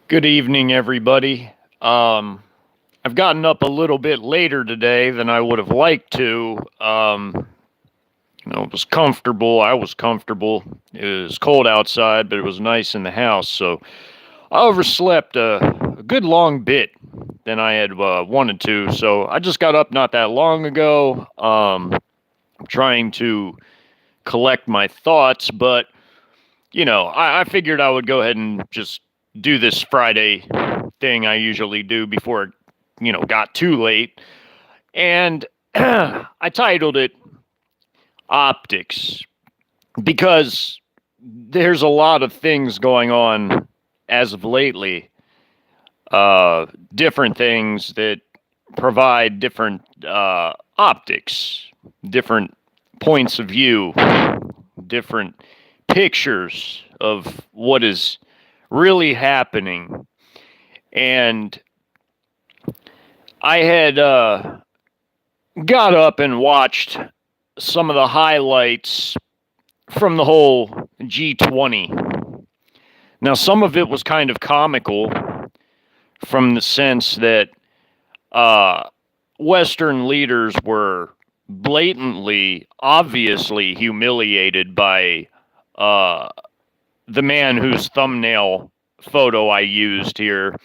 Good evening, everybody. I've gotten up a little bit later today than I would have liked to. It was comfortable. I was comfortable. It was cold outside, but it was nice in the house. So I overslept a good long bit than I had wanted to. So I just got up not that long ago, trying to collect my thoughts, but I figured I would go ahead and just do this Friday thing I usually do before it, got too late. And I titled it Optics because there's a lot of things going on as of lately, different things that provide different optics, different points of view, different pictures of what is really happening. And I had got up and watched some of the highlights from the whole G20. Now, some of it was kind of comical from the sense that Western leaders were blatantly, obviously humiliated by the man whose thumbnail photo I used here,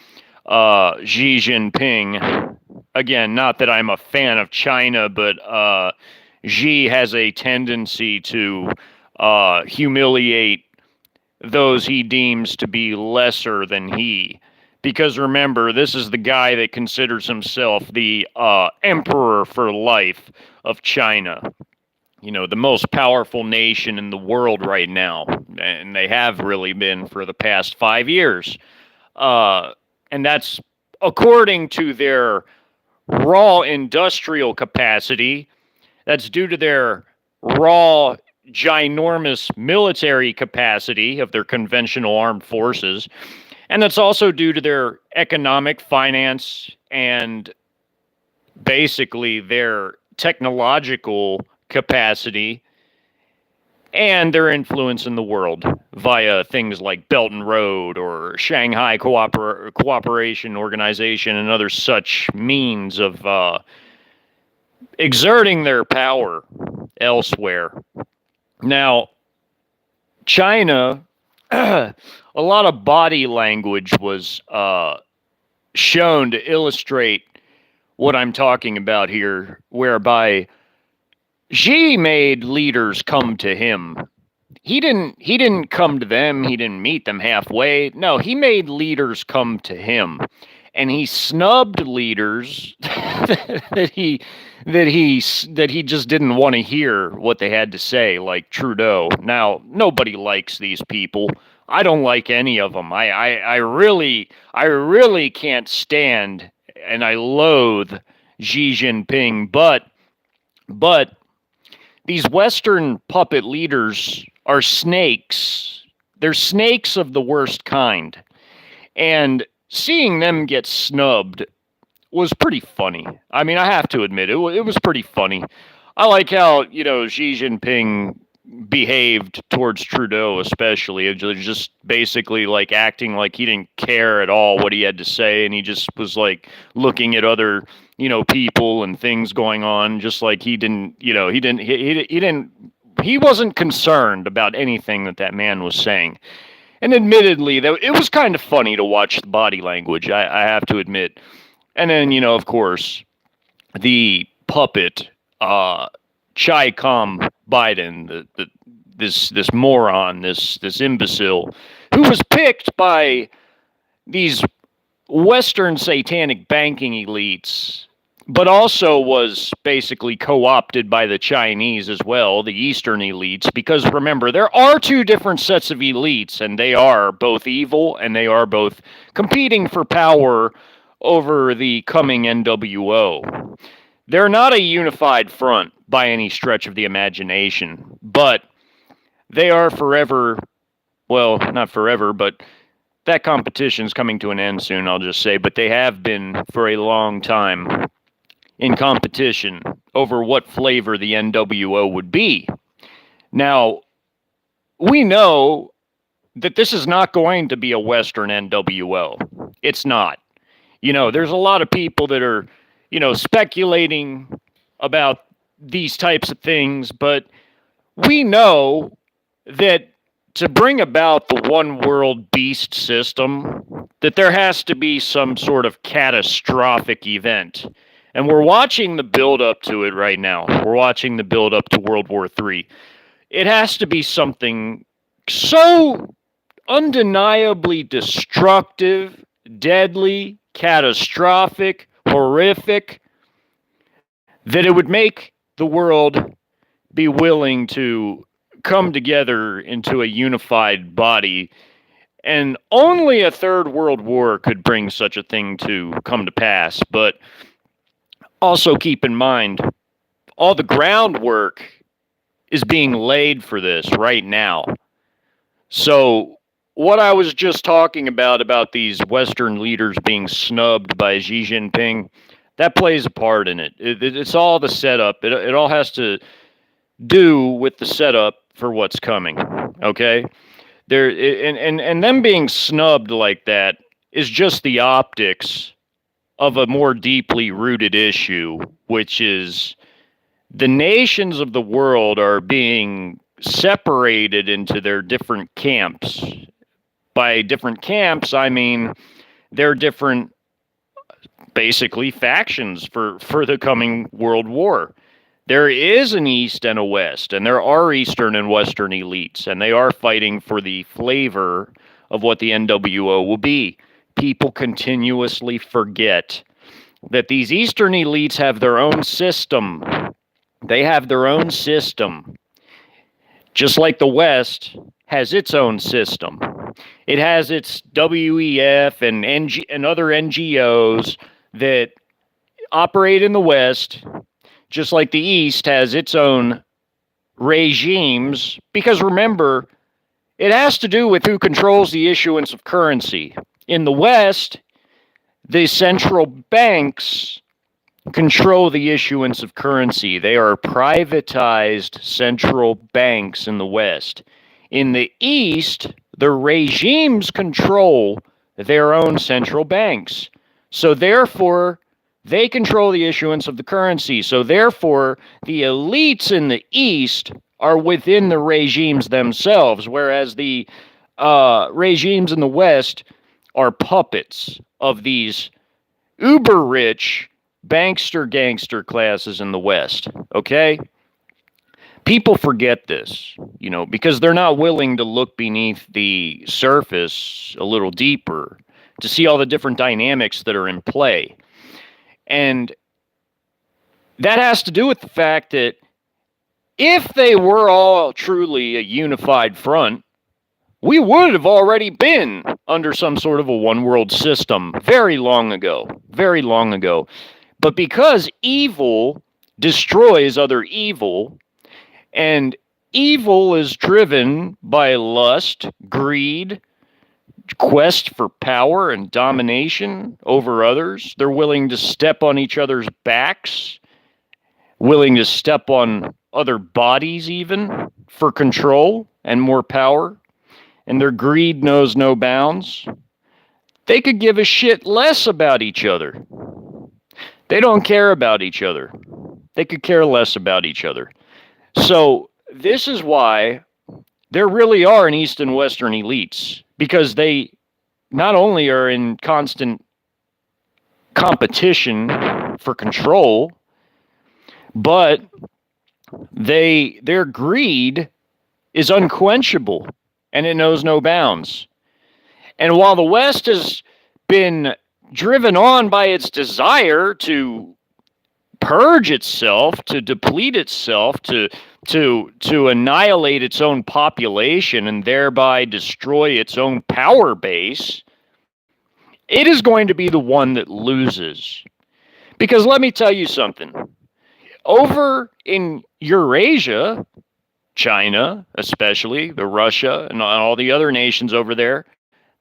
Xi Jinping. Again, not that I'm a fan of China, but Xi has a tendency to humiliate those he deems to be lesser than he. Because remember, this is the guy that considers himself the emperor for life of China. The most powerful nation in the world right now. And they have really been for the past 5 years. And that's according to their raw industrial capacity. That's due to their raw, ginormous military capacity of their conventional armed forces. And that's also due to their economic, finance, and basically their technological capacity and their influence in the world via things like Belt and Road or Shanghai Cooperation Organization and other such means of exerting their power elsewhere. Now, China, a lot of body language was shown to illustrate what I'm talking about here, whereby Xi made leaders come to him. He didn't come to them, he didn't meet them halfway. No, he made leaders come to him. And he snubbed leaders that he just didn't want to hear what they had to say, like Trudeau. Now, nobody likes these people. I don't like any of them. I really can't stand, and I loathe Xi Jinping, but these Western puppet leaders are snakes. They're snakes of the worst kind. And seeing them get snubbed was pretty funny. I mean, I have to admit, it was pretty funny. I like how, Xi Jinping behaved towards Trudeau, especially. It was just basically like acting like he didn't care at all what he had to say, and he just was like looking at other, people and things going on, just like he wasn't concerned about anything that man was saying. And admittedly, it was kind of funny to watch the body language, I have to admit. And then, of course, the puppet, Chai-Com Biden, this moron, this imbecile, who was picked by these Western satanic banking elites, but also was basically co-opted by the Chinese as well, the Eastern elites, because remember, there are two different sets of elites, and they are both evil, and they are both competing for power over the coming NWO. They're not a unified front by any stretch of the imagination, but they are forever, well, not forever, but that competition's coming to an end soon, I'll just say, but they have been for a long time in competition over what flavor the NWO would be. Now, we know that this is not going to be a Western NWO. It's not. There's a lot of people that are, speculating about these types of things, but we know that to bring about the one world beast system, that there has to be some sort of catastrophic event. And we're watching the build up to it right now. We're watching the build up to World War III. It has to be something so undeniably destructive, deadly, catastrophic, horrific, that it would make the world be willing to come together into a unified body. And only a third world war could bring such a thing to come to pass. But also keep in mind, all the groundwork is being laid for this right now. So what I was just talking about these Western leaders being snubbed by Xi Jinping, that plays a part in it. It's all the setup. It all has to do with the setup for what's coming. Okay? And them being snubbed like that is just the optics of a more deeply rooted issue, which is the nations of the world are being separated into their different camps. By different camps, I mean they're different, basically, factions for the coming world war. There is an East and a West, and there are Eastern and Western elites, and they are fighting for the flavor of what the NWO will be. People continuously forget that these Eastern elites have their own system. They have their own system. Just like the West has its own system. It has its WEF and other NGOs that operate in the West, just like the East has its own regimes. Because remember, it has to do with who controls the issuance of currency. In the West, the central banks control the issuance of currency. They are privatized central banks in the West. In the East, the regimes control their own central banks. So therefore, they control the issuance of the currency. So therefore, the elites in the East are within the regimes themselves, whereas the regimes in the West are puppets of these uber-rich bankster gangster classes in the West, okay? People forget this, because they're not willing to look beneath the surface a little deeper to see all the different dynamics that are in play. And that has to do with the fact that if they were all truly a unified front, we would have already been under some sort of a one world system very long ago. Very long ago. But because evil destroys other evil, and evil is driven by lust, greed, quest for power and domination over others, they're willing to step on each other's backs, willing to step on other bodies even for control and more power, and their greed knows no bounds. They could give a shit less about each other. They don't care about each other. They could care less about each other. So this is why there really are an East and Western elites, because they not only are in constant competition for control, but their greed is unquenchable and it knows no bounds. And while the West has been driven on by its desire to purge itself, to deplete itself, to annihilate its own population and thereby destroy its own power base, it is going to be the one that loses. Because let me tell you something. Over in Eurasia, China especially, the Russia and all the other nations over there,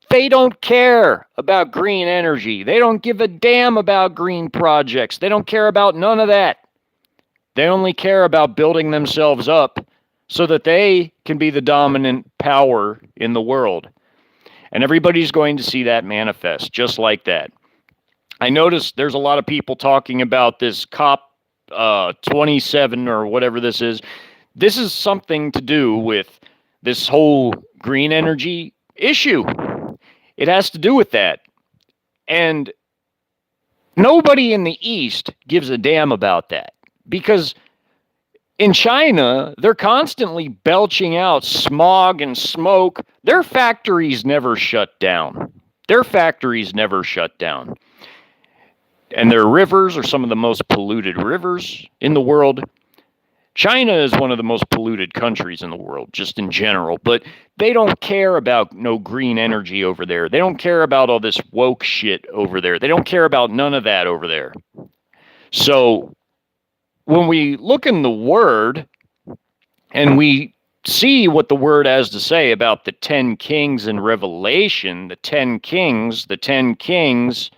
they don't care about green energy. They don't give a damn about green projects. They don't care about none of that. They only care about building themselves up so that they can be the dominant power in the world. And everybody's going to see that manifest just like that. I noticed there's a lot of people talking about this COP 27 or whatever this is. This is something to do with this whole green energy issue. It has to do with that. And nobody in the East gives a damn about that, because in China, they're constantly belching out smog and smoke. Their factories never shut down. Their factories never shut down. And their rivers are some of the most polluted rivers in the world. China is one of the most polluted countries in the world, just in general. But they don't care about no green energy over there. They don't care about all this woke shit over there. They don't care about none of that over there. So when we look in the Word and we see what the Word has to say about the 10 kings in Revelation, the 10 kings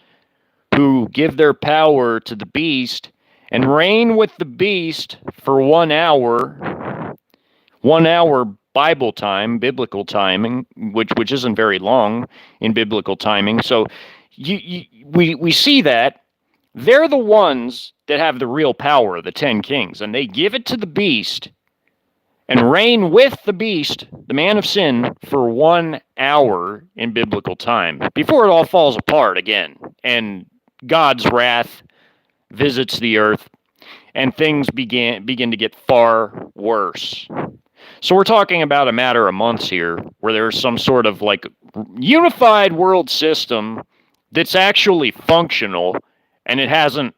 who give their power to the beast and reign with the beast for 1 hour Bible time, biblical timing, which isn't very long in biblical timing. So we see that they're the ones that have the real power, the 10 kings, and they give it to the beast and reign with the beast, the man of sin, for 1 hour in biblical time before it all falls apart again and God's wrath visits the earth and things begin to get far worse. So we're talking about a matter of months here where there's some sort of like unified world system that's actually functional, and it hasn't,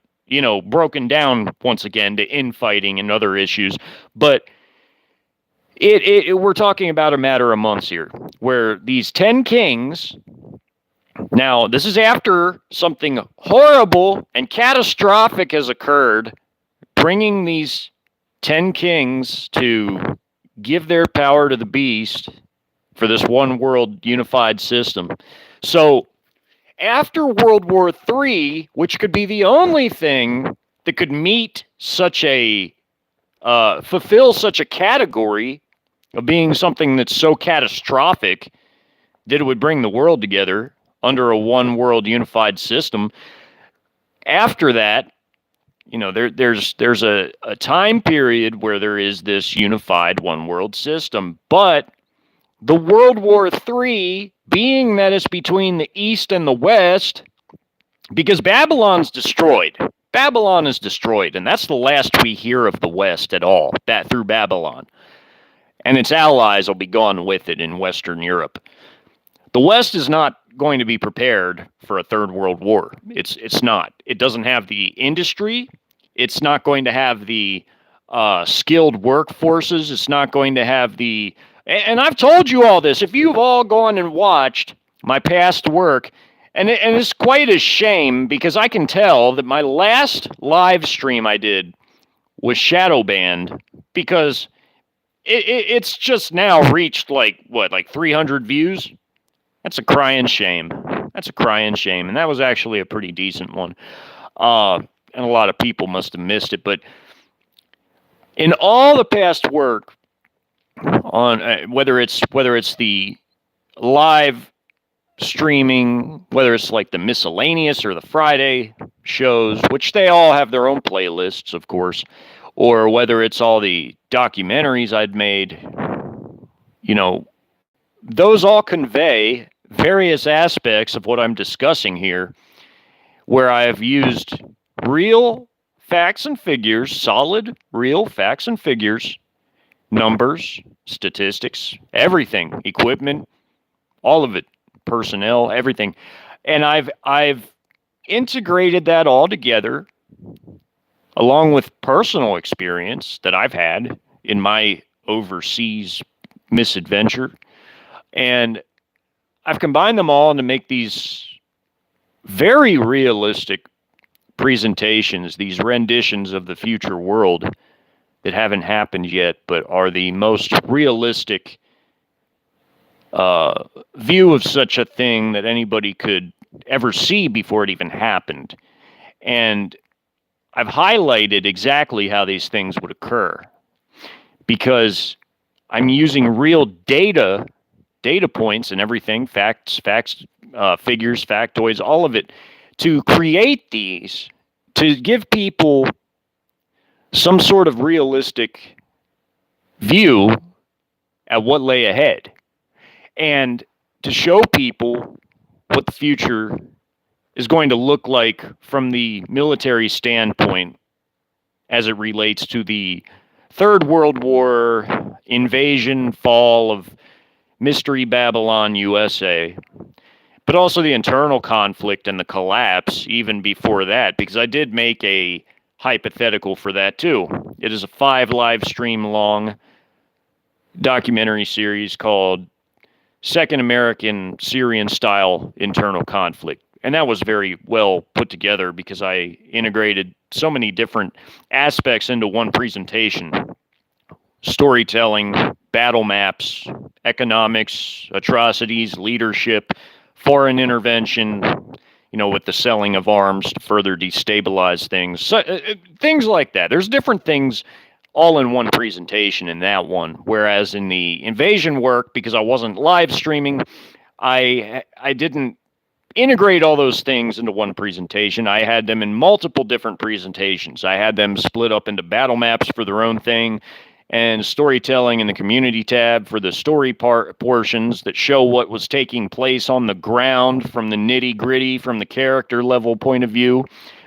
broken down once again to infighting and other issues. But we're talking about a matter of months here where these 10 kings. Now, this is after something horrible and catastrophic has occurred, bringing these 10 kings to give their power to the beast for this one world unified system. So after World War III, which could be the only thing that could meet such a, fulfill such a category of being something that's so catastrophic that it would bring the world together under a one world unified system. After that, there's a time period where there is this unified one world system. But the World War III, being that it's between the East and the West, because Babylon's destroyed. Babylon is destroyed, and that's the last we hear of the West at all, that through Babylon. And its allies will be gone with it in Western Europe. The West is not going to be prepared for a third world war. It's not. It doesn't have the industry. It's not going to have the skilled workforces. It's not going to have the... And I've told you all this. If you've all gone and watched my past work, and it's quite a shame because I can tell that my last live stream I did was shadow banned because it's just now reached like 300 views. That's a crying shame. That's a crying shame. And that was actually a pretty decent one. And a lot of people must have missed it. But in all the past work on whether it's the live streaming, whether it's like the miscellaneous or the Friday shows, which they all have their own playlists, of course, or whether it's all the documentaries I'd made, those all convey various aspects of what I'm discussing here, where I've used real facts and figures, solid, real facts and figures, numbers, statistics, everything, equipment, all of it, personnel, everything. And I've integrated that all together along with personal experience that I've had in my overseas misadventure. And I've combined them all to make these very realistic presentations, these renditions of the future world that haven't happened yet, but are the most realistic view of such a thing that anybody could ever see before it even happened. And I've highlighted exactly how these things would occur because I'm using real data data points and everything, facts, figures, factoids, all of it, to create these, to give people some sort of realistic view at what lay ahead, and to show people what the future is going to look like from the military standpoint as it relates to the Third World War, invasion, fall of Mystery Babylon, USA, but also the internal conflict and the collapse even before that, because I did make a hypothetical for that too. It is a 5 live stream long documentary series called Second American Syrian Style Internal Conflict. And that was very well put together because I integrated so many different aspects into one presentation. Storytelling, battle maps, economics, atrocities, leadership, foreign intervention, with the selling of arms to further destabilize things. So, things like that. There's different things all in one presentation in that one. Whereas in the invasion work, because I wasn't live streaming, I didn't integrate all those things into one presentation. I had them in multiple different presentations. I had them split up into battle maps for their own thing, and storytelling in the community tab for the story portions that show what was taking place on the ground from the nitty-gritty, from the character level point of view,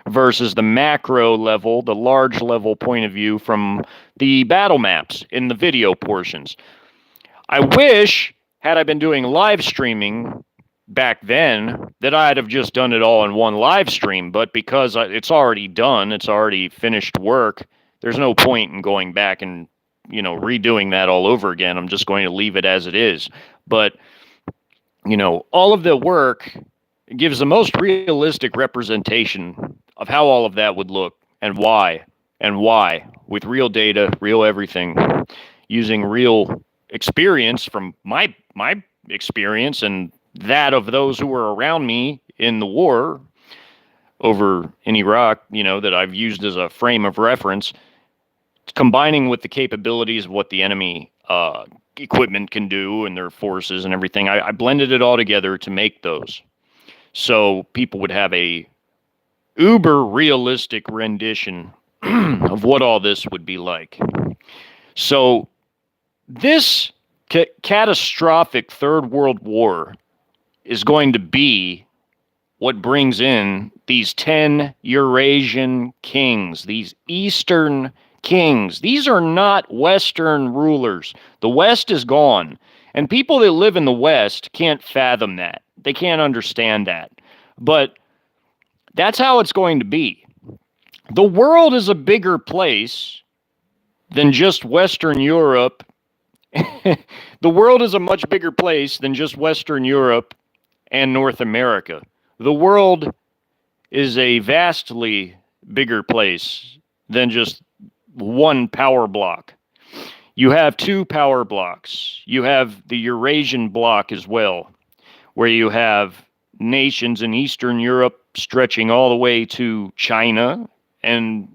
versus the macro level, the large level point of view from the battle maps in the video portions. I wish, had I been doing live streaming back then, that I'd have just done it all in one live stream, but because it's already done, it's already finished work, there's no point in going back and redoing that all over again. I'm just going to leave it as it is. But, all of the work gives the most realistic representation of how all of that would look and why, with real data, real everything, using real experience from my experience and that of those who were around me in the war over in Iraq, that I've used as a frame of reference, combining with the capabilities of what the enemy equipment can do and their forces and everything. I blended it all together to make those. So people would have a uber realistic rendition of what all this would be like. So this catastrophic Third World War is going to be what brings in these 10 Eurasian kings, these Eastern kings. These are not Western rulers. The West is gone. And people that live in the West can't fathom that. They can't understand that. But that's how it's going to be. The world is a bigger place than just Western Europe. The world is a much bigger place than just Western Europe and North America. The world is a vastly bigger place than just one power block. You have 2 power blocks. You have the Eurasian bloc as well, where you have nations in Eastern Europe stretching all the way to China and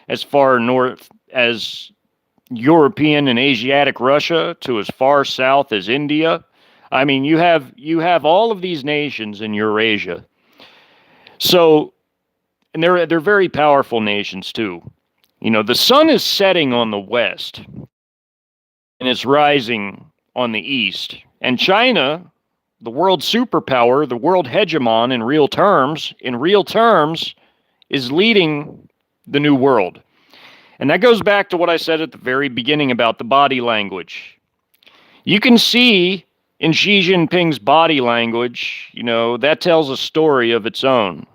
as far north as European and Asiatic Russia to as far south as India. I mean, you have all of these nations in Eurasia. So, and they're very powerful nations too. The sun is setting on the west and it's rising on the east. And China, the world superpower, the world hegemon in real terms, is leading the new world. And that goes back to what I said at the very beginning about the body language. You can see in Xi Jinping's body language, that tells a story of its own.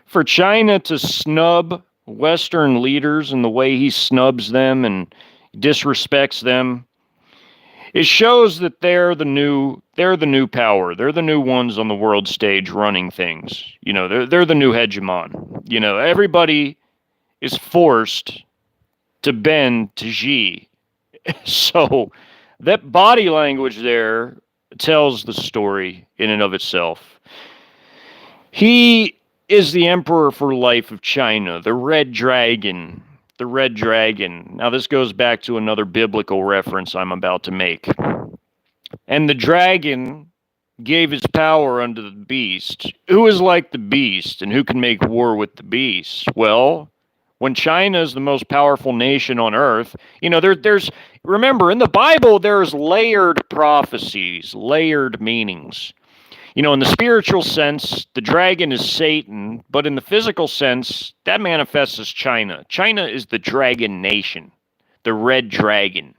For China to snub Western leaders and the way he snubs them and disrespects them, it shows that they're the new power. They're the new ones on the world stage running things. They're the new hegemon. Everybody is forced to bend to Xi. So that body language there tells the story in and of itself. He is the emperor for life of China, the red dragon. The red dragon. Now this goes back to another biblical reference I'm about to make. And the dragon gave his power unto the beast. Who is like the beast, and who can make war with the beast? Well, when China is the most powerful nation on earth, there's remember in the Bible there's layered prophecies, layered meanings. In the spiritual sense, the dragon is Satan, but in the physical sense, that manifests as China. China is the dragon nation, the red dragon.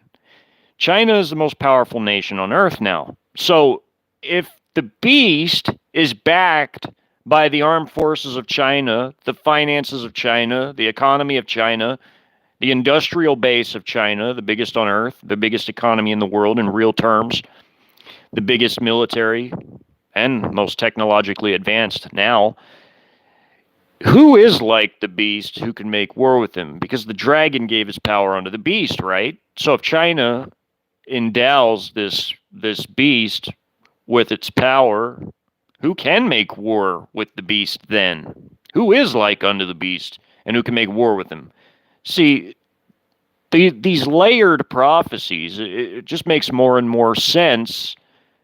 China is the most powerful nation on earth now. So if the beast is backed by the armed forces of China, the finances of China, the economy of China, the industrial base of China, the biggest on earth, the biggest economy in the world in real terms, the biggest military, and most technologically advanced now, who is like the beast who can make war with him? Because the dragon gave his power unto the beast, right? So if China endows this beast with its power, who can make war with the beast then? Who is like unto the beast and who can make war with him? See, these layered prophecies, it just makes more and more sense.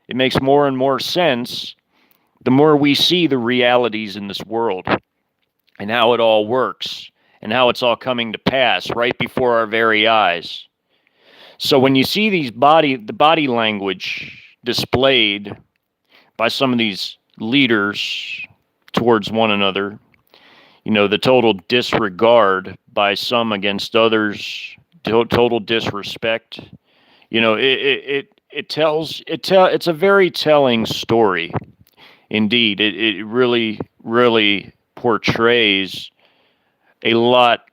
It makes more and more sense the more we see the realities in this world and how it all works and how it's all coming to pass right before our very eyes. So when you see the body language displayed by some of these leaders towards one another, the total disregard by some against others, total disrespect, it's a very telling story. Indeed, it really, really portrays a lot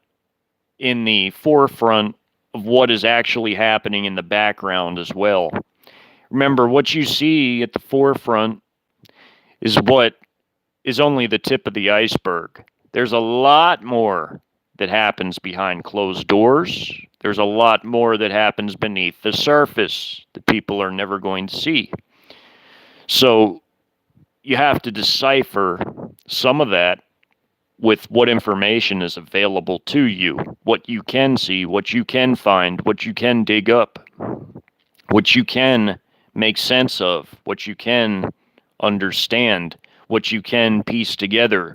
in the forefront of what is actually happening in the background as well. Remember, what you see at the forefront is what is only the tip of the iceberg. There's a lot more that happens behind closed doors. There's a lot more that happens beneath the surface that people are never going to see. So you have to decipher some of that with what information is available to you, what you can see, what you can find, what you can dig up, what you can make sense of, what you can understand, what you can piece together,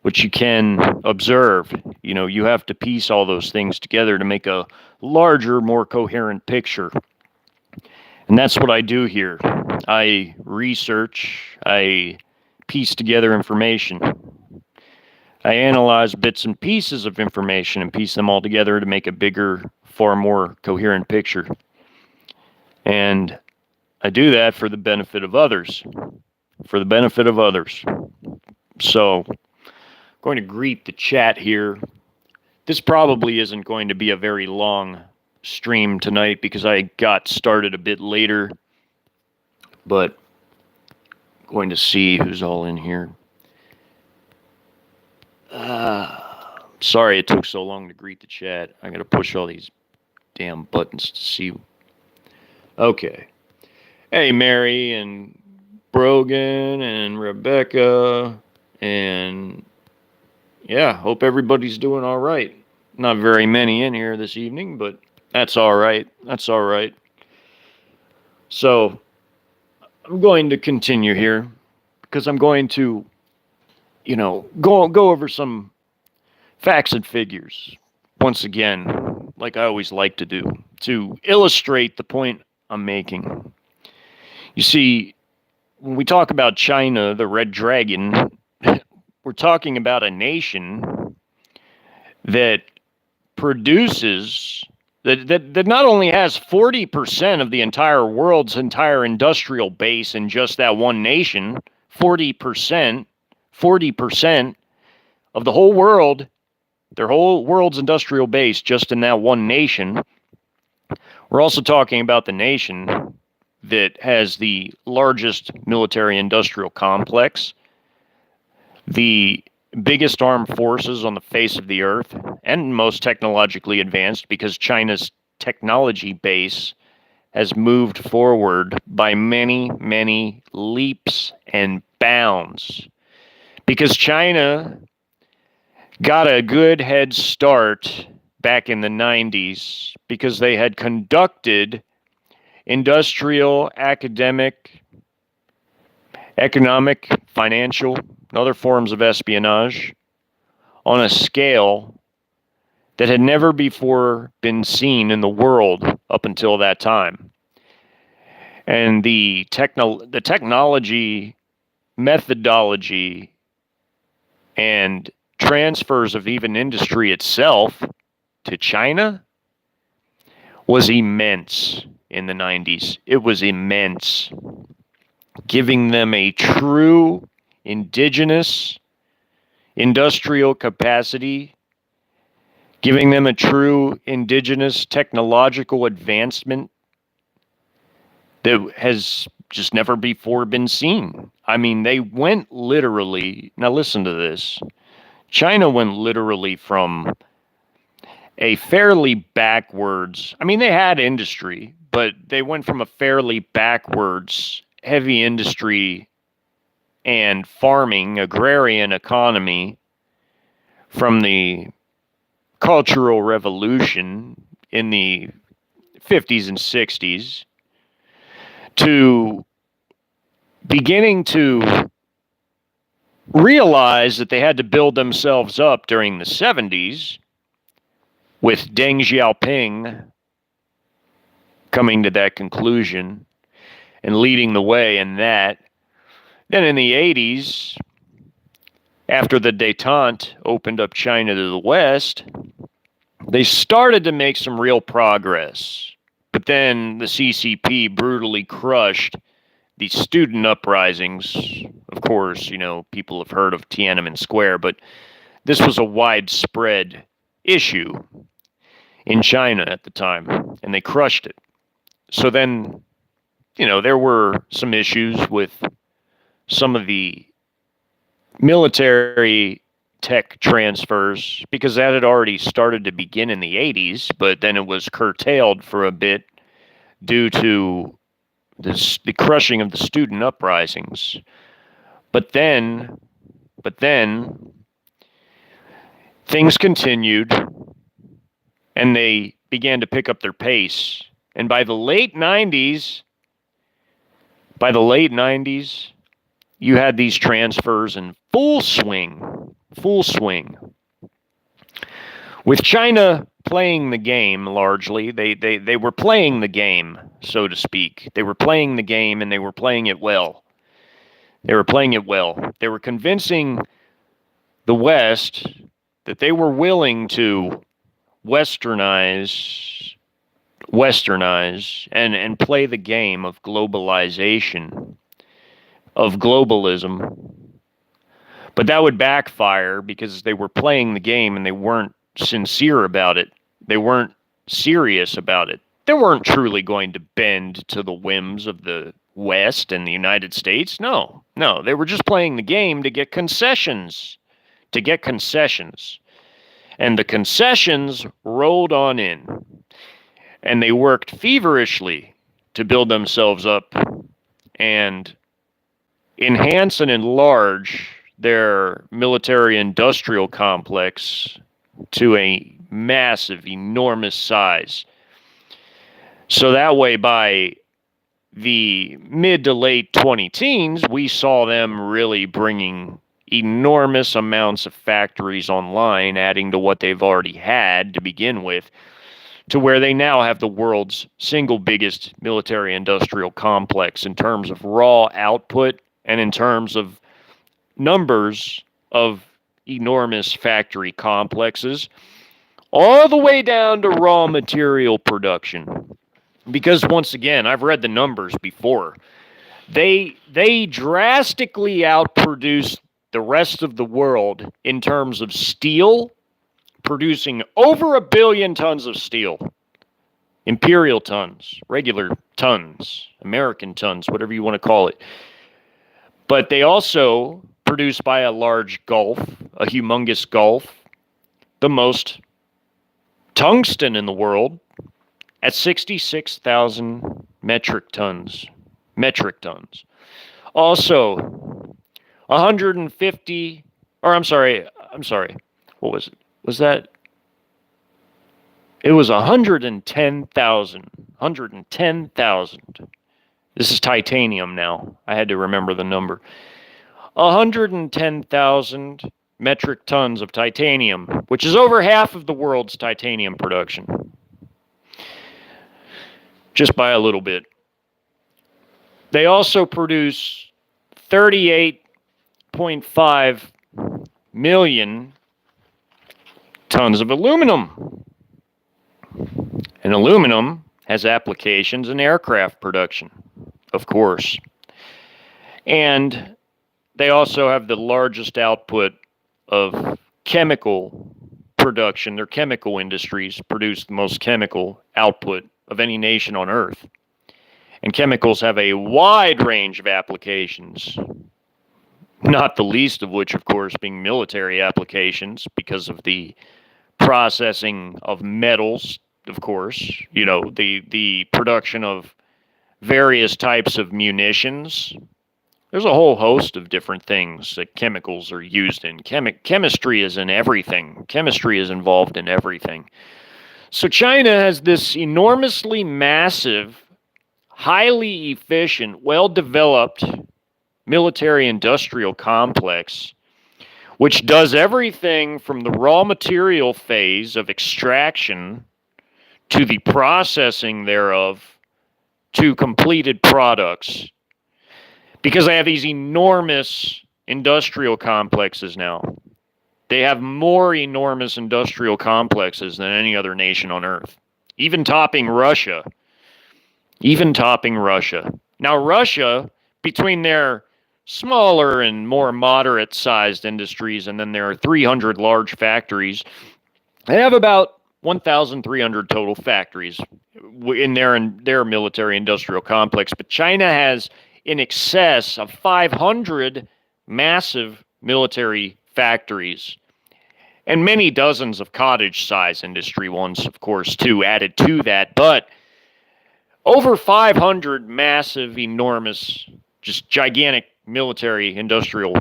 what you can observe. You have to piece all those things together to make a larger, more coherent picture. And that's what I do here. I research, I piece together information. I analyze bits and pieces of information and piece them all together to make a bigger, far more coherent picture. And I do that for the benefit of others. For the benefit of others. So, I'm going to greet the chat here. This probably isn't going to be a very long stream tonight because I got started a bit later. But I'm going to see who's all in here. Sorry it took so long to greet the chat. I gotta push all these damn buttons to see. Okay. Hey, Mary and Brogan and Rebecca and yeah, hope everybody's doing all right. Not very many in here this evening, but that's all right. That's all right. So I'm going to continue here because I'm going to, go over some facts and figures once again, like I always like to do, to illustrate the point I'm making. You see, when we talk about China, the red dragon, we're talking about a nation that produces, that not only has 40% of the entire world's entire industrial base in just that one nation, 40% of the whole world, their whole world's industrial base just in that one nation. We're also talking about the nation that has the largest military industrial complex, the biggest armed forces on the face of the earth, and most technologically advanced because China's technology base has moved forward by many, many leaps and bounds. Because China got a good head start back in the 90s because they had conducted industrial, academic, economic, financial, and other forms of espionage on a scale that had never before been seen in the world up until that time. And the technology, methodology, and transfers of even industry itself to China was immense in the 90s. It was immense, giving them a true indigenous industrial capacity, giving them a true indigenous technological advancement that has just never before been seen. I mean, they went literally, now listen to this, China went literally from a fairly backwards, I mean, they had industry, but they went from a fairly backwards heavy industry and farming, agrarian economy from the Cultural Revolution in the 50s and 60s to beginning to realize that they had to build themselves up during the 70s with Deng Xiaoping coming to that conclusion and leading the way in that. Then in the 80s, after the détente opened up China to the West, they started to make some real progress. But then the CCP brutally crushed the student uprisings. Of course, you know, people have heard of Tiananmen Square, but this was a widespread issue in China at the time, and they crushed it. So then, you know, there were some issues with some of the military tech transfers because that had already started to begin in the 80s, but then it was curtailed for a bit due to the crushing of the student uprisings. But then things continued and they began to pick up their pace. And by the late 90s, you had these transfers in full swing. With China playing the game largely, they were playing the game, so to speak. They were playing the game and they were playing it well. They were convincing the West that they were willing to westernize and play the game of globalization, of globalism. But that would backfire because they were playing the game and they weren't sincere about it. They weren't serious about it. They weren't truly going to bend to the whims of the West and the United States. No, they were just playing the game to get concessions. And the concessions rolled on in. And they worked feverishly to build themselves up and enhance and enlarge their military-industrial complex to a massive, enormous size. So that way, by the mid to late 20-teens, we saw them really bringing enormous amounts of factories online, adding to what they've already had to begin with, to where they now have the world's single biggest military-industrial complex in terms of raw output and in terms of numbers of enormous factory complexes, all the way down to raw material production. Because once again, I've read the numbers before. They drastically outproduce the rest of the world in terms of steel, producing over 1 billion tons of steel. Imperial tons, regular tons, American tons, whatever you want to call it. But they also produce by a large gulf, a humongous gulf, the most tungsten in the world at 66,000 metric tons. Also, 150, or I'm sorry, what was it? Was that It was 110,000. 110,000. This is titanium now. I had to remember the number. 110,000 metric tons of titanium, which is over half of the world's titanium production. Just by a little bit. They also produce 38.5 million tons of aluminum. And aluminum has applications in aircraft production, of course. And they also have the largest output of chemical production. Their chemical industries produce the most chemical output of any nation on Earth. And chemicals have a wide range of applications, not the least of which, of course, being military applications because of the processing of metals, of course, you know, the production of various types of munitions. There's a whole host of different things that chemicals are used in. Chemistry is in everything. Chemistry is involved in everything. So China has this enormously massive, highly efficient, well-developed military-industrial complex, which does everything from the raw material phase of extraction to the processing thereof to completed products. Because they have these enormous industrial complexes now. They have more enormous industrial complexes than any other nation on Earth. Even topping Russia. Now, Russia, between their smaller and more moderate-sized industries, and then there are 300 large factories, they have about 1,300 total factories in their military-industrial complex. But China has in excess of 500 massive military factories and many dozens of cottage-sized industry ones, of course, too, added to that. But over 500 massive, enormous, just gigantic military industrial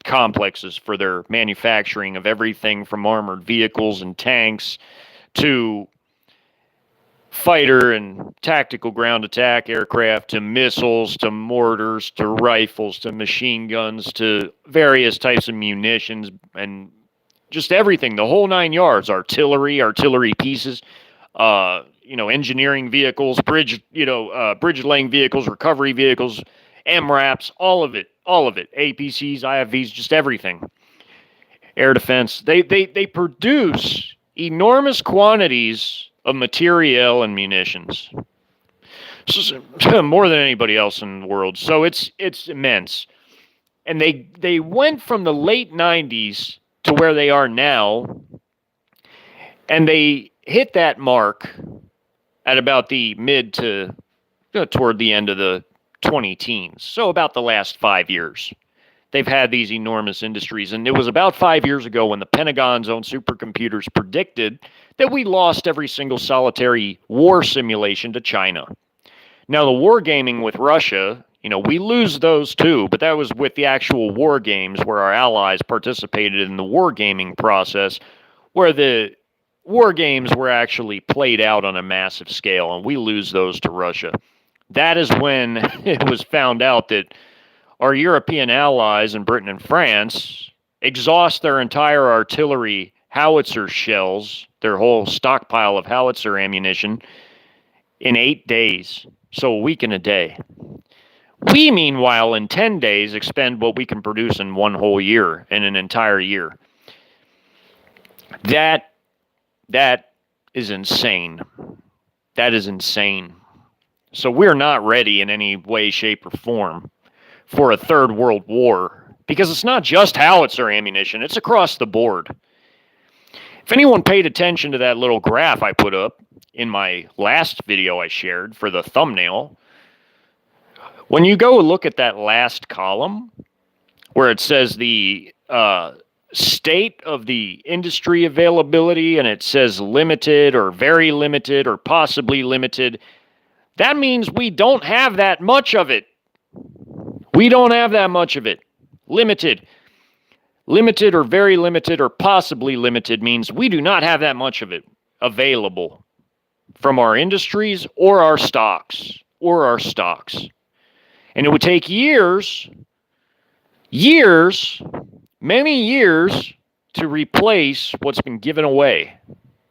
complexes for their manufacturing of everything from armored vehicles and tanks to fighter and tactical ground attack aircraft to missiles to mortars to rifles to machine guns to various types of munitions and just everything, the whole 9 yards, artillery pieces, engineering vehicles, bridge laying vehicles, recovery vehicles, MRAPs, all of it, APCs, IFVs, just everything. Air defense, they produce enormous quantities of materiel and munitions. So, more than anybody else in the world. So it's immense. And they went from the late 90s to where they are now, and they hit that mark at about the mid to toward the end of the 20-teens. So about the last 5 years. They've had these enormous industries. And it was about 5 years ago when the Pentagon's own supercomputers predicted that we lost every single solitary war simulation to China. Now, the wargaming with Russia, we lose those too, but that was with the actual war games where our allies participated in the wargaming process, where the war games were actually played out on a massive scale, and we lose those to Russia. That is when it was found out that our European allies in Britain and France exhaust their entire artillery howitzer shells, their whole stockpile of howitzer ammunition, in 8 days. So a week and a day. We, meanwhile, in 10 days, expend what we can produce in one whole year, in an entire year. That is insane. That is insane. So we're not ready in any way, shape, or form for a third world war, because it's not just howitzer ammunition, it's across the board. If anyone paid attention to that little graph I put up in my last video I shared for the thumbnail, when you go look at that last column where it says the state of the industry availability and it says limited or very limited or possibly limited, that means we don't have that much of it. We don't have that much of it. Limited. Limited or very limited or possibly limited means we do not have that much of it available from our industries or our stocks. And it would take years, many years, to replace what's been given away.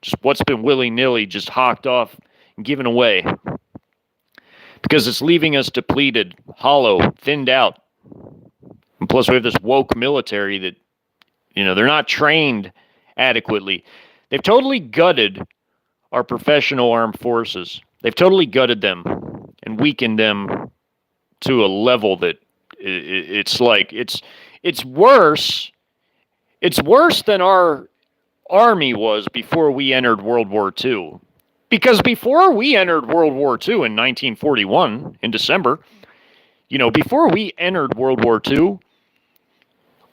Just what's been willy-nilly just hawked off and given away. Because it's leaving us depleted, hollow, thinned out. And plus we have this woke military that, they're not trained adequately. They've totally gutted our professional armed forces. They've totally gutted them and weakened them to a level that it's worse. It's worse than our army was before we entered World War II. Because before we entered World War II in 1941, in December, before we entered World War II,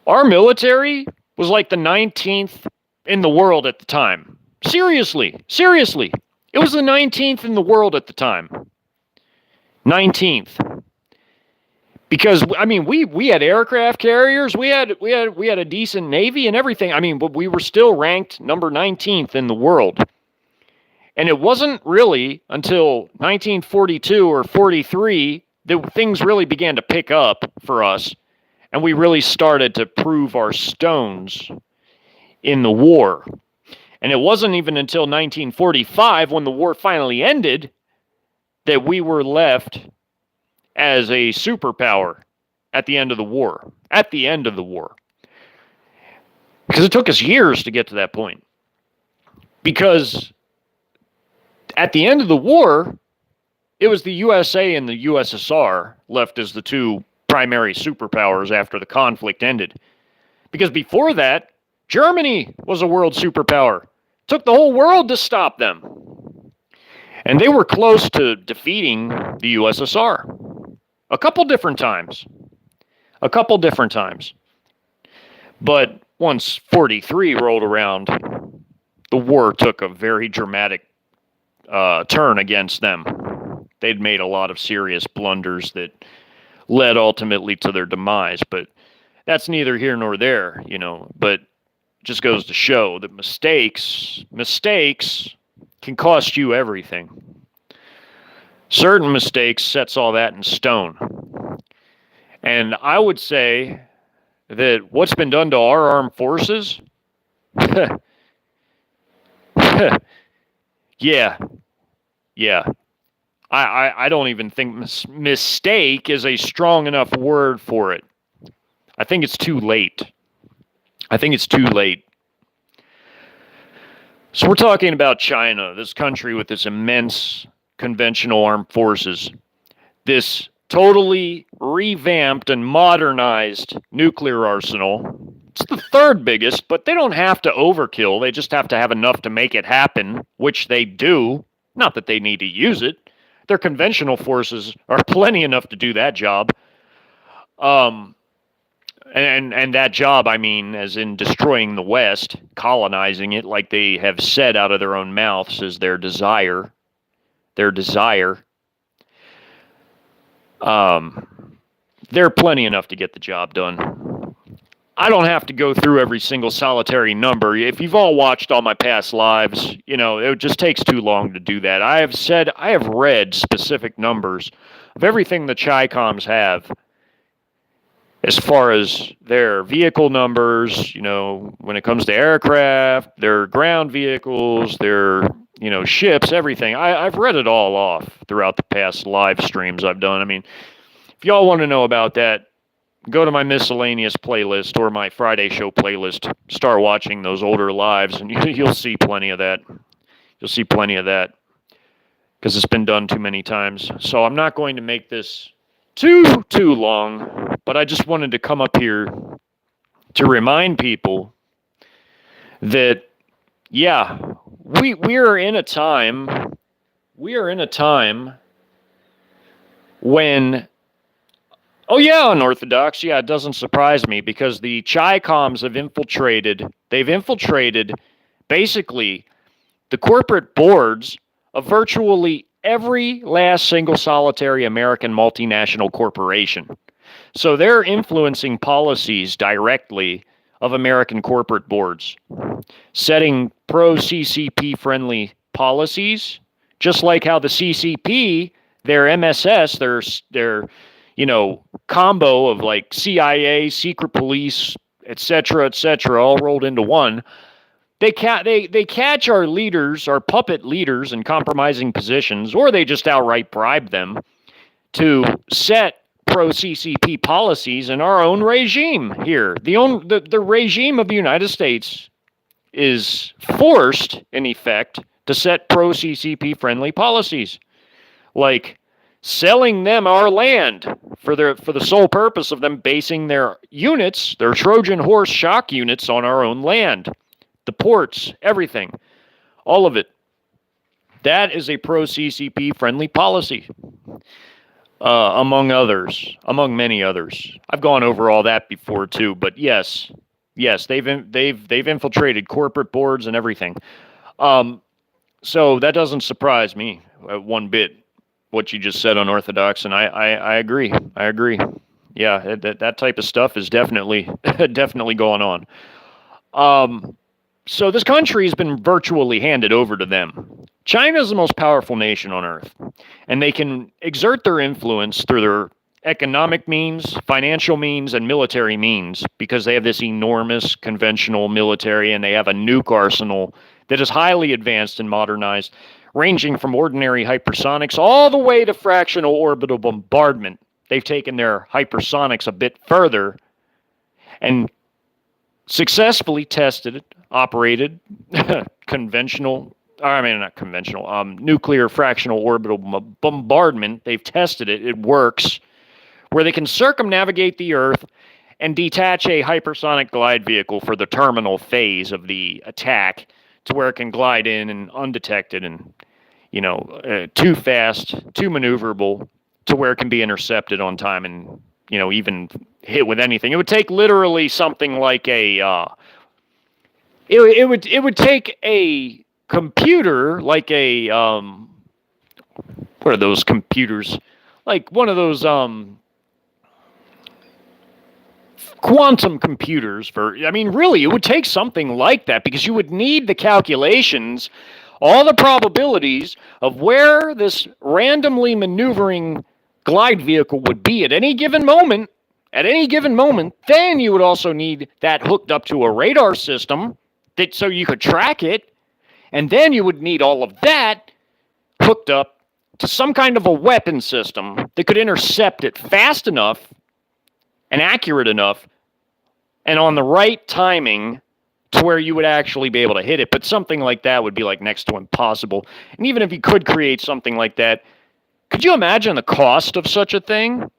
our military was like the 19th in the world at the time. Seriously. It was the 19th in the world at the time. 19th. Because we had aircraft carriers, we had a decent navy and everything. But we were still ranked number 19th in the world. And it wasn't really until 1942 or 43 that things really began to pick up for us, and we really started to prove our stones in the war. And it wasn't even until 1945, when the war finally ended, that we were left as a superpower at the end of the war. Because it took us years to get to that point. Because at the end of the war, it was the USA and the USSR left as the two primary superpowers after the conflict ended. Because before that, Germany was a world superpower. It took the whole world to stop them. And they were close to defeating the USSR. A couple different times. But once 43 rolled around, the war took a very dramatic turn against them. They'd made a lot of serious blunders that led ultimately to their demise. But that's neither here nor there, But just goes to show that mistakes can cost you everything. Certain mistakes sets all that in stone. And I would say that what's been done to our armed forces, yeah. I don't even think mistake is a strong enough word for it. I think it's too late. So we're talking about China, this country with this immense conventional armed forces, this totally revamped and modernized nuclear arsenal. It's the third biggest, but they don't have to overkill. They just have to have enough to make it happen, which they do. Not that they need to use it. Their conventional forces are plenty enough to do that job. And that job, as in destroying the West, colonizing it, like they have said out of their own mouths, is their desire. They're plenty enough to get the job done. I don't have to go through every single solitary number. If you've all watched all my past lives, it just takes too long to do that. I have read specific numbers of everything the Chi-Coms have as far as their vehicle numbers, when it comes to aircraft, their ground vehicles, their, ships, everything. I've read it all off throughout the past live streams I've done. If y'all want to know about that, go to my miscellaneous playlist or my Friday show playlist. Start watching those older lives, and you'll see plenty of that. Because it's been done too many times. So I'm not going to make this too long, but I just wanted to come up here to remind people that, we are in a time when, unorthodox, it doesn't surprise me, because the Chi-Coms have infiltrated basically the corporate boards of virtually every last single solitary American multinational corporation. So they're influencing policies directly of American corporate boards, setting pro-CCP friendly policies, Just like how the CCP, their MSS, their combo of like CIA, secret police, etc., all rolled into one. They catch our leaders, our puppet leaders, in compromising positions, or they just outright bribe them to set pro-CCP policies in our own regime here. The regime of the United States is forced, in effect, to set pro-CCP friendly policies, like selling them our land for the sole purpose of them basing their units, their Trojan horse shock units, on our own land. The ports, everything, all of it. That is a pro-CCP friendly policy, among many others. I've gone over all that before too, but yes, they've infiltrated corporate boards and everything. So that doesn't surprise me one bit, what you just said on Orthodox, and I agree. Yeah, that type of stuff is definitely going on. So this country has been virtually handed over to them. China is the most powerful nation on earth, and they can exert their influence through their economic means, financial means, and military means, because they have this enormous conventional military, and they have a nuke arsenal that is highly advanced and modernized, ranging from ordinary hypersonics all the way to fractional orbital bombardment. They've taken their hypersonics a bit further and successfully tested, operated nuclear fractional orbital bombardment. They've tested it. It works, where they can circumnavigate the Earth and detach a hypersonic glide vehicle for the terminal phase of the attack, to where it can glide in and undetected and, too fast, too maneuverable, to where it can be intercepted on time and, even hit with anything. It would take literally something like it would take a computer, like a what are those computers? Like one of those quantum computers really, it would take something like that, because you would need the calculations, all the probabilities of where this randomly maneuvering glide vehicle would be at any given moment. Then you would also need that hooked up to a radar system so you could track it. And then you would need all of that hooked up to some kind of a weapon system that could intercept it fast enough and accurate enough and on the right timing to where you would actually be able to hit it. But something like that would be like next to impossible. And even if you could create something like that, could you imagine the cost of such a thing?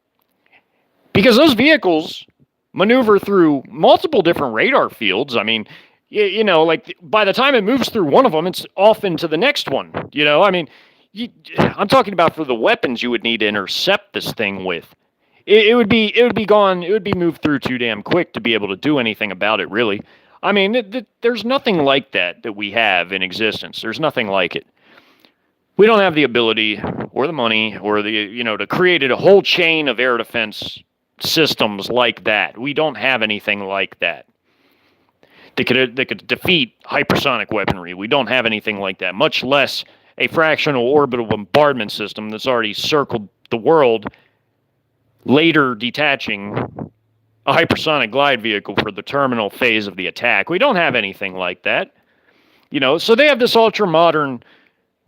Because those vehicles maneuver through multiple different radar fields. I mean, like by the time it moves through one of them, it's off into the next one. I'm talking about for the weapons you would need to intercept this thing with. It would be gone. It would be moved through too damn quick to be able to do anything about it, really. I mean, there's nothing like that we have in existence. There's nothing like it. We don't have the ability or the money or to create a whole chain of air defense systems like that. We don't have anything like that. They could defeat hypersonic weaponry. We don't have anything like that, much less a fractional orbital bombardment system that's already circled the world, later detaching a hypersonic glide vehicle for the terminal phase of the attack. We don't have anything like that. So they have this ultra-modern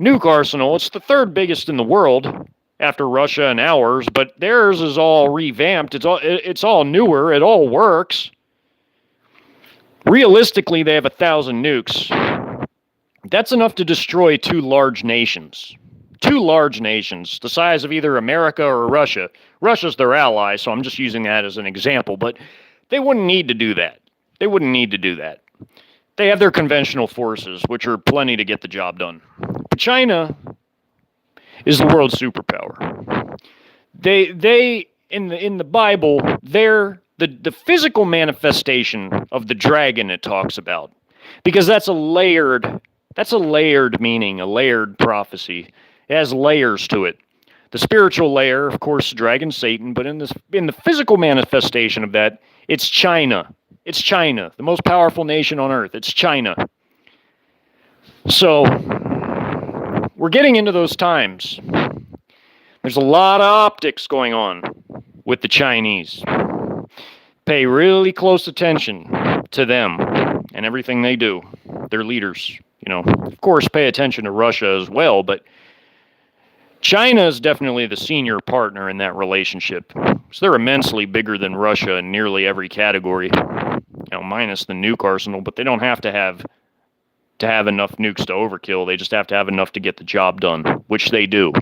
nuke arsenal. It's the third biggest in the world after Russia and ours, but theirs is all revamped. It's all newer. It all works. Realistically, they have 1,000 nukes. That's enough to destroy two large nations, the size of either America or Russia. Russia's their ally, so I'm just using that as an example, but they wouldn't need to do that. They have their conventional forces, which are plenty to get the job done. But China is the world's superpower. They in the Bible, they're the physical manifestation of the dragon it talks about, because that's a layered meaning, a layered prophecy. It has layers to it. The spiritual layer, of course, dragon Satan, but in the physical manifestation of that, it's China. It's China, the most powerful nation on earth. It's China. So we're getting into those times. There's a lot of optics going on with the Chinese. Pay really close attention to them and everything they do, their leaders. Of course, pay attention to Russia as well, but China is definitely the senior partner in that relationship. So they're immensely bigger than Russia in nearly every category, minus the nuke arsenal, but they don't have to have enough nukes to overkill. They just have to have enough to get the job done, which they do.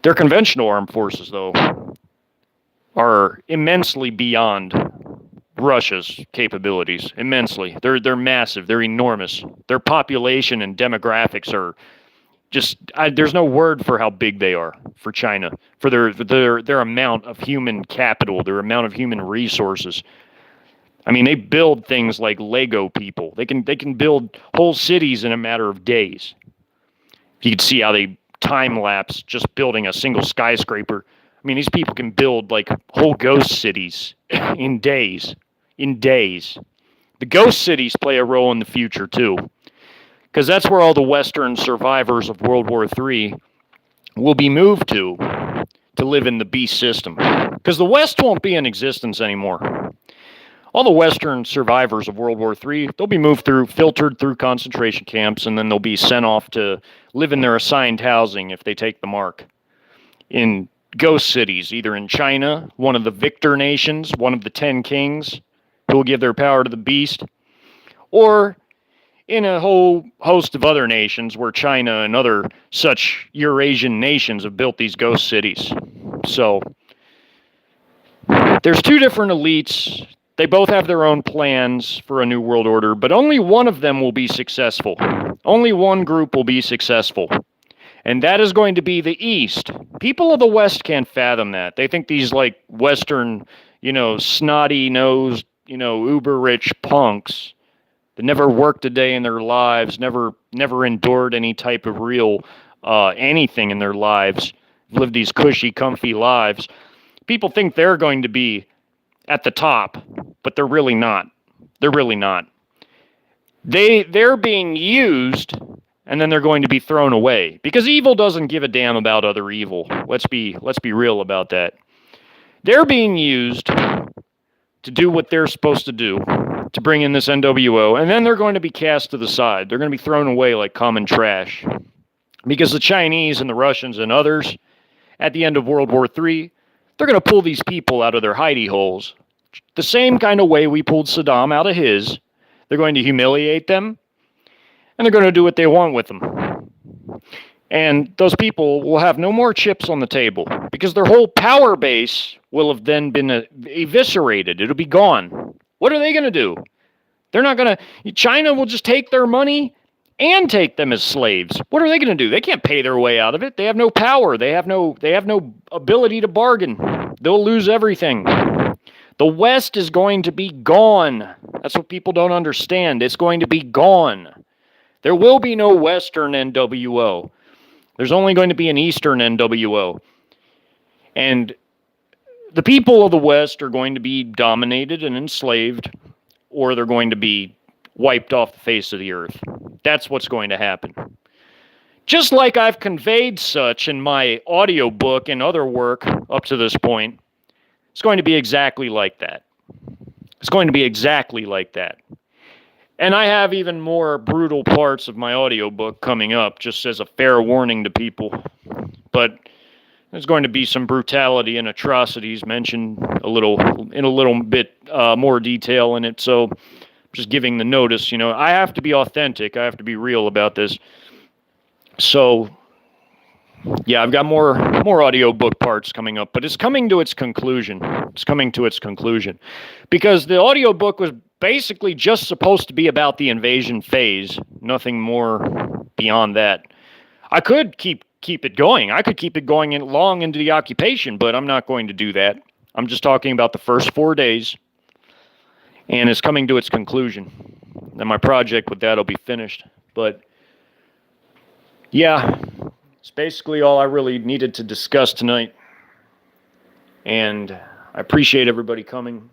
Their conventional armed forces, though, are immensely beyond Russia's capabilities. Immensely. They're massive. They're enormous. Their population and demographics are just there's no word for how big they are for China, for their amount of human capital, their amount of human resources. I mean, they build things like Lego people. They can build whole cities in a matter of days. You can see how they time lapse just building a single skyscraper. I mean, these people can build like whole ghost cities in days. In days. The ghost cities play a role in the future too, because that's where all the Western survivors of World War III will be moved to live in the beast system. Because the West won't be in existence anymore. All the Western survivors of World War III, they'll be filtered through concentration camps, and then they'll be sent off to live in their assigned housing if they take the mark. In ghost cities, either in China, one of the victor nations, one of the 10 kings, who will give their power to the beast, or in a whole host of other nations where China and other such Eurasian nations have built these ghost cities. So, there's two different elites. They both have their own plans for a new world order, but only one of them will be successful. Only one group will be successful. And that is going to be the East. People of the West can't fathom that. They think these like Western, snotty-nosed, uber-rich punks that never worked a day in their lives, never endured any type of real anything in their lives, lived these cushy, comfy lives. People think they're going to be at the top, but they're really not. They're really not. They're being used, and then they're going to be thrown away, because evil doesn't give a damn about other evil. Let's be real about that. They're being used to do what they're supposed to do, to bring in this NWO, and then they're going to be cast to the side. They're going to be thrown away like common trash, because the Chinese and the Russians and others, at the end of World War III, they're going to pull these people out of their hidey holes. The same kind of way we pulled Saddam out of his. They're going to humiliate them, and they're going to do what they want with them. And those people will have no more chips on the table, because their whole power base will have then been eviscerated. It'll be gone. What are they going to do? They're not going to... China will just take their money and take them as slaves. What are they going to do? They can't pay their way out of it. They have no power. They have no ability to bargain. They'll lose everything. The West is going to be gone. That's what people don't understand. It's going to be gone. There will be no Western NWO. There's only going to be an Eastern NWO. And the people of the West are going to be dominated and enslaved, or they're going to be wiped off the face of the earth. That's what's going to happen. Just like I've conveyed such in my audiobook and other work up to this point, it's going to be exactly like that. It's going to be exactly like that. And I have even more brutal parts of my audiobook coming up, just as a fair warning to people. But there's going to be some brutality and atrocities mentioned in a little bit more detail in it. So just giving the notice, I have to be authentic. I have to be real about this. So, yeah, I've got more audiobook parts coming up, but it's coming to its conclusion. It's coming to its conclusion. Because the audiobook was basically just supposed to be about the invasion phase, nothing more beyond that. I could keep it going. I could keep it going long into the occupation, but I'm not going to do that. I'm just talking about the first 4 days, and it's coming to its conclusion. Then my project with that will be finished. But, yeah, it's basically all I really needed to discuss tonight. And I appreciate everybody coming.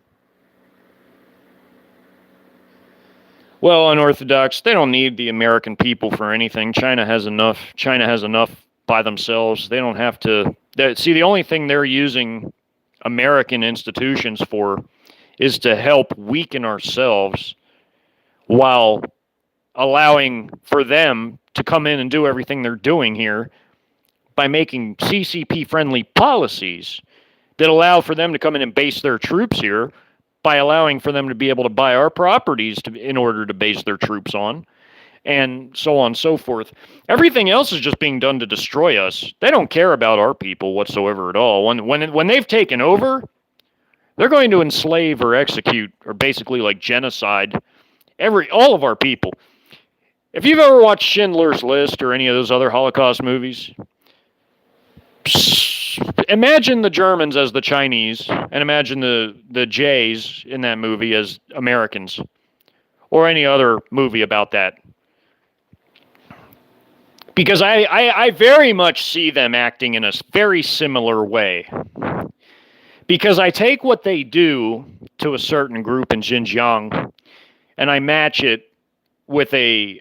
Well, unorthodox, they don't need the American people for anything. China has enough. China has enough by themselves. They don't have to. See, the only thing they're using American institutions for is to help weaken ourselves while allowing for them to come in and do everything they're doing here by making CCP friendly policies that allow for them to come in and base their troops here, by allowing for them to be able to buy our properties in order to base their troops on, and so on and so forth. Everything else is just being done to destroy us. They don't care about our people whatsoever at all. When they've taken over, they're going to enslave or execute, or basically like genocide, all of our people. If you've ever watched Schindler's List or any of those other Holocaust movies, imagine the Germans as the Chinese, and imagine the Jays in that movie as Americans, or any other movie about that. Because I very much see them acting in a very similar way. Because I take what they do to a certain group in Xinjiang, and I match it with a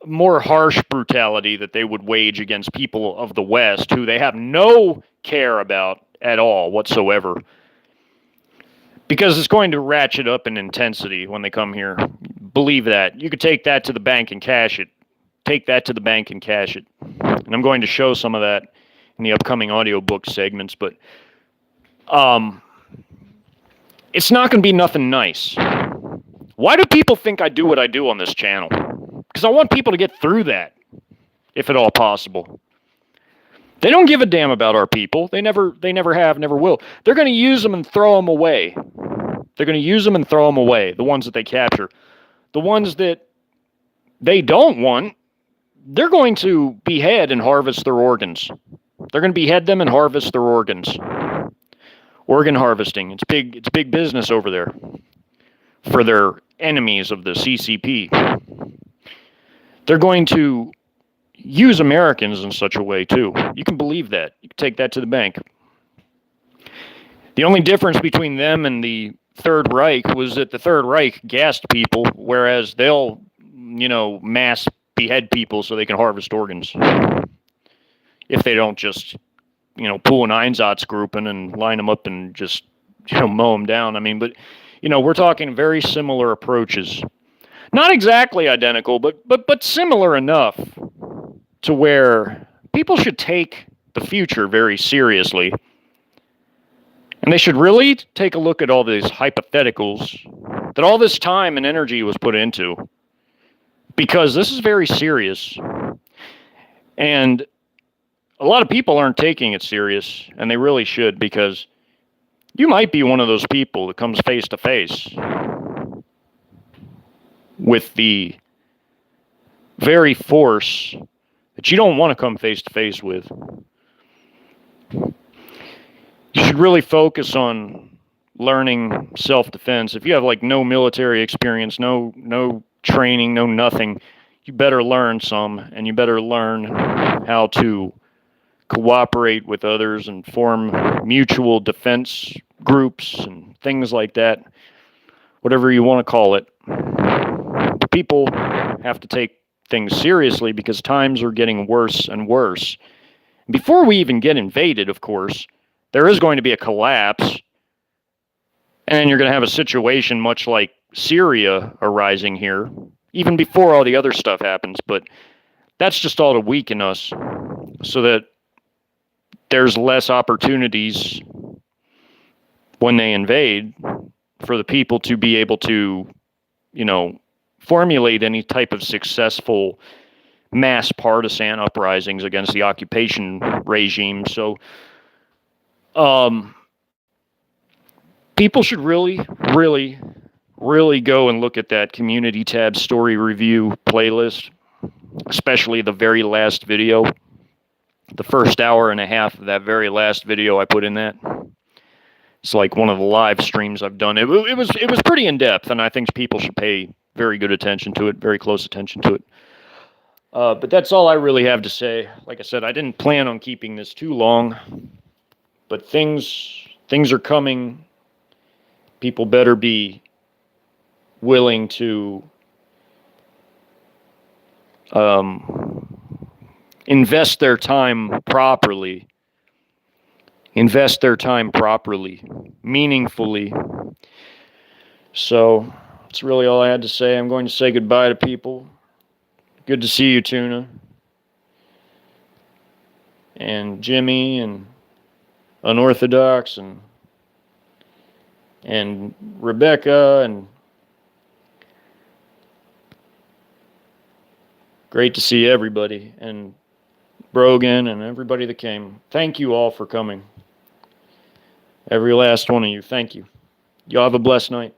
more harsh brutality that they would wage against people of the West, who they have no care about at all whatsoever. Because it's going to ratchet up in intensity when they come here. Believe that. You could take that to the bank and cash it. Take that to the bank and cash it. And I'm going to show some of that in the upcoming audiobook segments, but it's not going to be nothing nice. Why do people think I do what I do on this channel? Because I want people to get through that, if at all possible. They don't give a damn about our people. They never have, never will. They're going to use them and throw them away. They're going to use them and throw them away, the ones that they capture. The ones that they don't want, they're going to behead and harvest their organs. They're going to behead them and harvest their organs. Organ harvesting. It's big business over there for their enemies of the CCP. They're going to use Americans in such a way, too. You can believe that. You can take that to the bank. The only difference between them and the Third Reich was that the Third Reich gassed people, whereas they'll, mass behead people so they can harvest organs. If they don't just, pull an Einsatzgruppen and line them up and just, mow them down. I mean, but, we're talking very similar approaches. Not exactly identical, but similar enough to where people should take the future very seriously. And they should really take a look at all these hypotheticals that all this time and energy was put into. Because this is very serious. And a lot of people aren't taking it serious, and they really should, because you might be one of those people that comes face to face with the very force that you don't want to come face to face with. You should really focus on learning self-defense. If you have no military experience, no training, no nothing, you better learn some, and you better learn how to cooperate with others and form mutual defense groups and things like that, whatever you want to call it. People have to take things seriously because times are getting worse and worse. Before we even get invaded, of course, there is going to be a collapse, and you're going to have a situation much like Syria arising here, even before all the other stuff happens. But that's just all to weaken us so that there's less opportunities when they invade for the people to be able to, formulate any type of successful mass partisan uprisings against the occupation regime. So people should really go and look at that community tab story review playlist, especially the very last video. The first hour and a half of that very last video I put in that. It's like one of the live streams I've done. It was pretty in depth, and I think people should pay very good attention to it, very close attention to it. But that's all I really have to say. Like I said, I didn't plan on keeping this too long, but things are coming. People better be willing to invest their time properly, meaningfully. So that's really all I had to say. I'm going to say goodbye to people. Good to see you, Tuna, and Jimmy, and Unorthodox, and Rebecca, and great to see everybody, and Brogan, and everybody that came. Thank you all for coming. Every last one of you, thank you. Y'all have a blessed night.